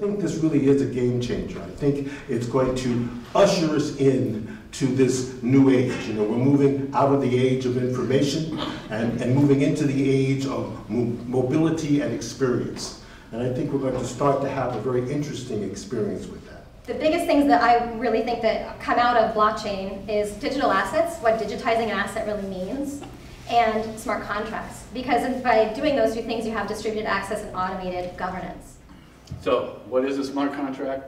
think this really is a game changer. I think it's going to usher us in to this new age. You know, we're moving out of the age of information and moving into the age of mobility and experience. And I think we're going to start to have a very interesting experience with that. The biggest things that I really think that come out of blockchain is digital assets, what digitizing an asset really means, and smart contracts. Because by doing those two things, you have distributed access and automated governance. So, what is a smart contract?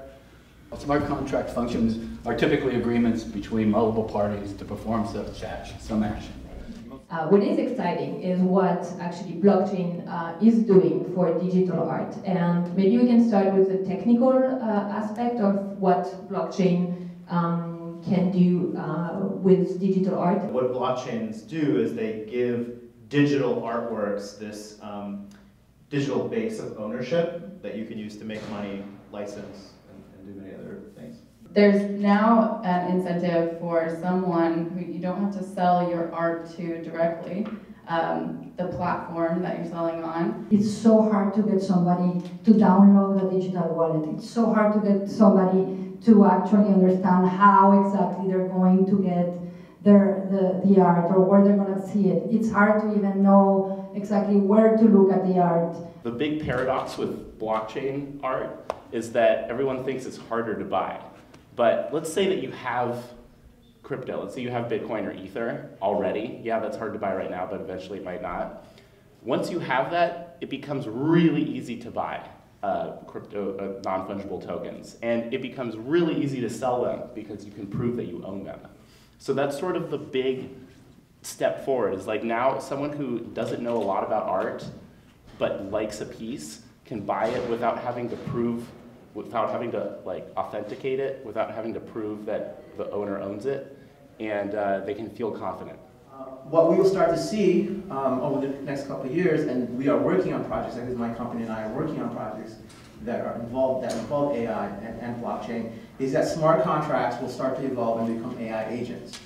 Well, smart contract functions are typically agreements between multiple parties to perform some action. What is exciting is what actually blockchain is doing for digital art. And maybe we can start with the technical aspect of what blockchain can do with digital art. What blockchains do is they give digital artworks this digital base of ownership that you can use to make money, license, and do many other things. There's now an incentive for someone who you don't have to sell your art to directly, the platform that you're selling on. It's so hard to get somebody to download a digital wallet. It's so hard to get somebody to actually understand how exactly they're going to get the art or where they're going to see it. It's hard to even know exactly where to look at the art. The big paradox with blockchain art is that everyone thinks it's harder to buy. But let's say that you have crypto. Let's say you have Bitcoin or Ether already. Yeah, that's hard to buy right now, but eventually it might not. Once you have that, it becomes really easy to buy crypto non-fungible tokens. And it becomes really easy to sell them because you can prove that you own them. So that's sort of the big step forward, is like now someone who doesn't know a lot about art but likes a piece can buy it without having to prove, without having to like authenticate it, without having to prove that the owner owns it, and they can feel confident. What we will start to see over the next couple of years, and we are working on projects, like this, my company and I are working on projects that involve AI and blockchain, is that smart contracts will start to evolve and become AI agents,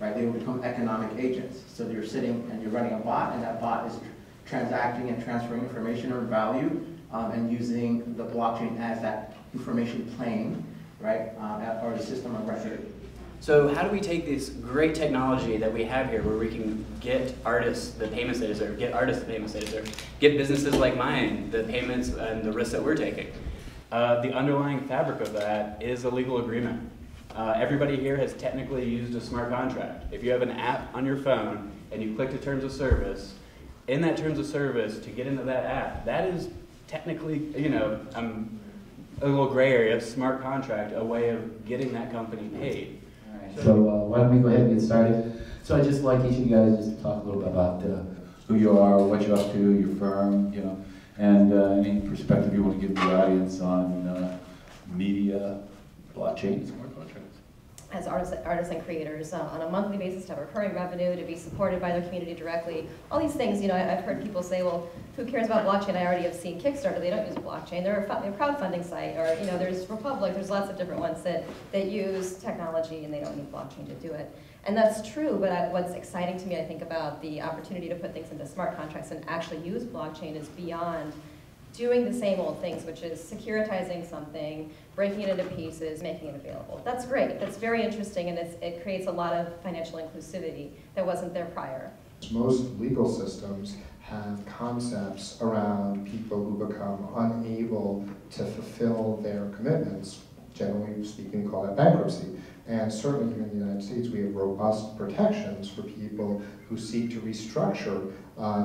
right? They will become economic agents. So you're sitting and you're running a bot, and that bot is transacting and transferring information or value and using the blockchain as that information plane, right, or the system of record. So how do we take this great technology that we have here where we can get artists the payments they deserve, get artists the payments they deserve, get businesses like mine the payments and the risks that we're taking? The underlying fabric of that is a legal agreement. Everybody here has technically used a smart contract. If you have an app on your phone and you click to terms of service, in that terms of service, to get into that app, that is technically, you know, a little gray area, smart contract, a way of getting that company paid. So why don't we go ahead and get started? So I'd just like each of you guys just to talk a little bit about who you are, what you're up to, your firm, you know, and any perspective you want to give the audience on media, blockchain, smart contracts. As artists and creators on a monthly basis to have recurring revenue, to be supported by their community directly. All these things, you know, I've heard people say, well, who cares about blockchain? I already have seen Kickstarter, they don't use blockchain. They're a crowdfunding site, or, you know, there's Republic, there's lots of different ones that use technology and they don't need blockchain to do it. And that's true, but what's exciting to me, I think, about the opportunity to put things into smart contracts and actually use blockchain is beyond doing the same old things, which is securitizing something, breaking it into pieces, making it available. That's great, that's very interesting, and it creates a lot of financial inclusivity that wasn't there prior. Most legal systems have concepts around people who become unable to fulfill their commitments. Generally speaking, we call that bankruptcy. And certainly here in the United States, we have robust protections for people who seek to restructure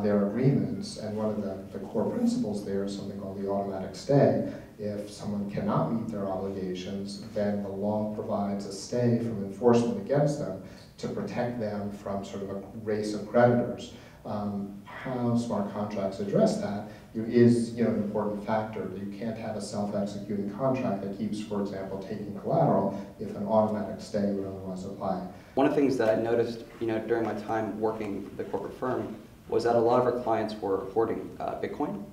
their agreements. And one of the core principles there is something called the automatic stay. If someone cannot meet their obligations, then the law provides a stay from enforcement against them to protect them from sort of a race of creditors. How smart contracts address that is, you know, an important factor. You can't have a self-executing contract that keeps, for example, taking collateral if an automatic stay would otherwise apply. One of the things that I noticed, you know, during my time working for the corporate firm was that a lot of our clients were hoarding Bitcoin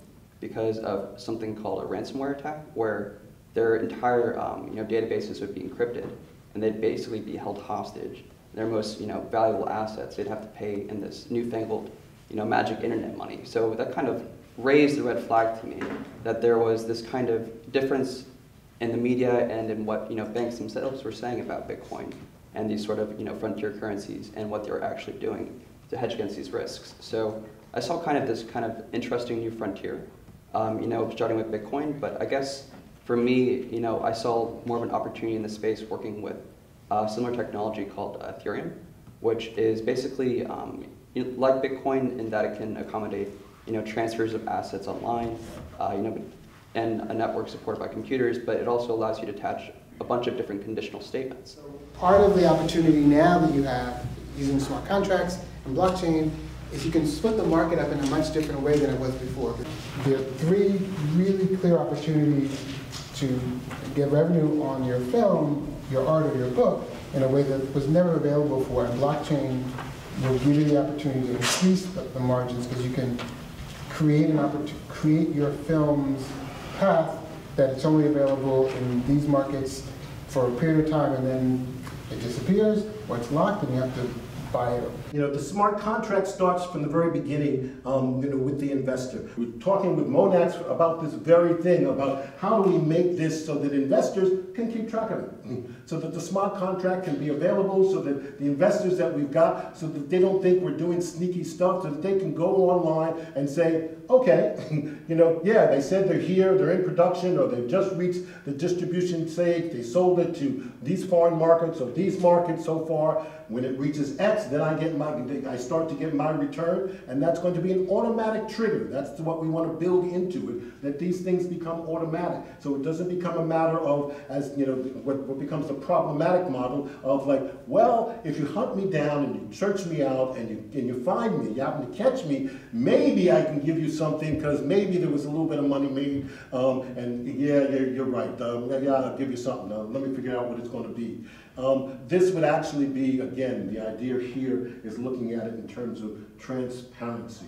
because of something called a ransomware attack, where their entire you know, databases would be encrypted, and they'd basically be held hostage. Their most, you know, valuable assets they'd have to pay in this newfangled, you know, magic internet money. So that kind of raised the red flag to me that there was this kind of difference in the media and in what banks themselves were saying about Bitcoin and these sort of frontier currencies and what they're actually doing to hedge against these risks. So I saw this interesting new frontier, starting with Bitcoin. But I guess for me, I saw more of an opportunity in the space working with similar technology called Ethereum, which is basically like Bitcoin in that it can accommodate transfers of assets online, and a network supported by computers, but it also allows you to attach a bunch of different conditional statements. Part of the opportunity now that you have using smart contracts and blockchain is you can split the market up in a much different way than it was before. There are three really clear opportunities to get revenue on your film, your art, or your book in a way that was never available before. And blockchain will give you the opportunity to increase the margins because you can create your film's path that it's only available in these markets for a period of time, and then it disappears, or it's locked, and you have to buy it. The smart contract starts from the very beginning, with the investor. We're talking with Monax about this very thing, about how do we make this so that investors can keep track of it, so that the smart contract can be available, so that the investors that we've got, so that they don't think we're doing sneaky stuff, so that they can go online and say, okay, yeah, they said they're here, they're in production, or they've just reached the distribution stage, they sold it to these foreign markets or these markets so far. When it reaches X, then I start to get my return, and that's going to be an automatic trigger. That's what we want to build into it, that these things become automatic. So it doesn't become a matter of, as what becomes the problematic model of like, well, if you hunt me down and you search me out and you find me, you happen to catch me, maybe I can give you something because maybe there was a little bit of money made, and yeah, you're right. Yeah, I'll give you something. Let me figure out what it's going to be. This would actually be, again, the idea here is looking at it in terms of transparency.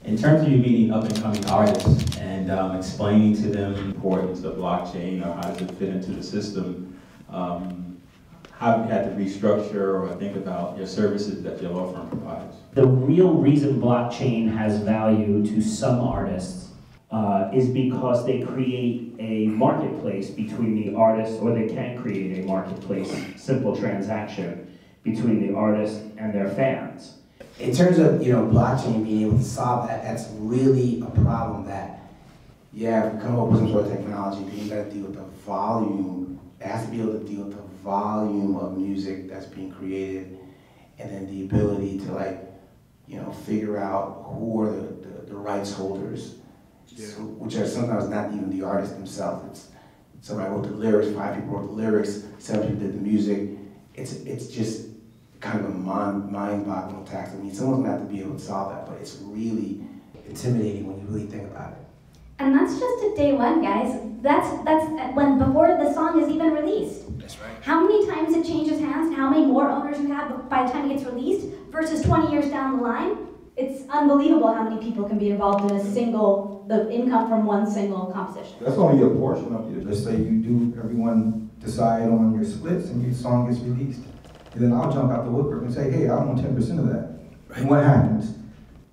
In terms of you meeting up-and-coming artists and explaining to them the importance of blockchain or how does it fit into the system, how have you had to restructure or think about your services that your law firm provides? The real reason blockchain has value to some artists is because they create a marketplace between the artists, or they can create a marketplace, simple transaction between the artist and their fans. In terms of blockchain being able to solve that, that's really a problem that, yeah, if we come up with some sort of technology, then you got to deal with the volume. It has to be able to deal with the volume of music that's being created, and then the ability to figure out who are the rights holders. Yeah. So, which are sometimes not even the artist themselves. It's somebody wrote the lyrics, 5 people wrote the lyrics, 7 people did the music. It's just kind of a mind-boggling task. I mean, someone's gonna have to be able to solve that, but it's really intimidating when you really think about it. And that's just at day one, guys. That's when before the song is even released. That's right. How many times it changes hands, and how many more owners you have by the time it gets released versus 20 years down the line? It's unbelievable how many people can be involved in the income from one single composition. That's only a portion of it. Let's say everyone decide on your splits and your song gets released. And then I'll jump out the woodwork and say, hey, I want 10% of that. Right. And what happens?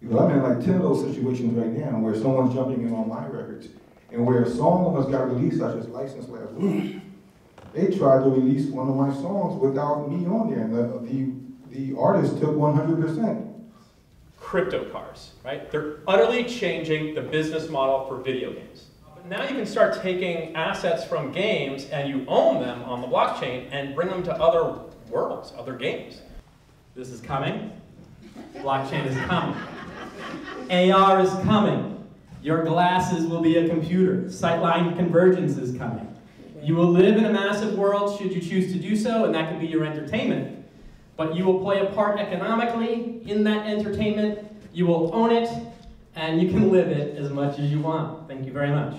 Because I'm in like 10 of those situations right now where someone's jumping in on my records and where a song of us got released, I just licensed last week. They tried to release one of my songs without me on there, and the artist took 100%. Crypto cars, right? They're utterly changing the business model for video games. But now you can start taking assets from games and you own them on the blockchain and bring them to other worlds, other games. This is coming. Blockchain is coming. AR is coming. Your glasses will be a computer. Sightline convergence is coming. You will live in a massive world should you choose to do so, and that could be your entertainment. But you will play a part economically in that entertainment, you will own it, and you can live it as much as you want. Thank you very much.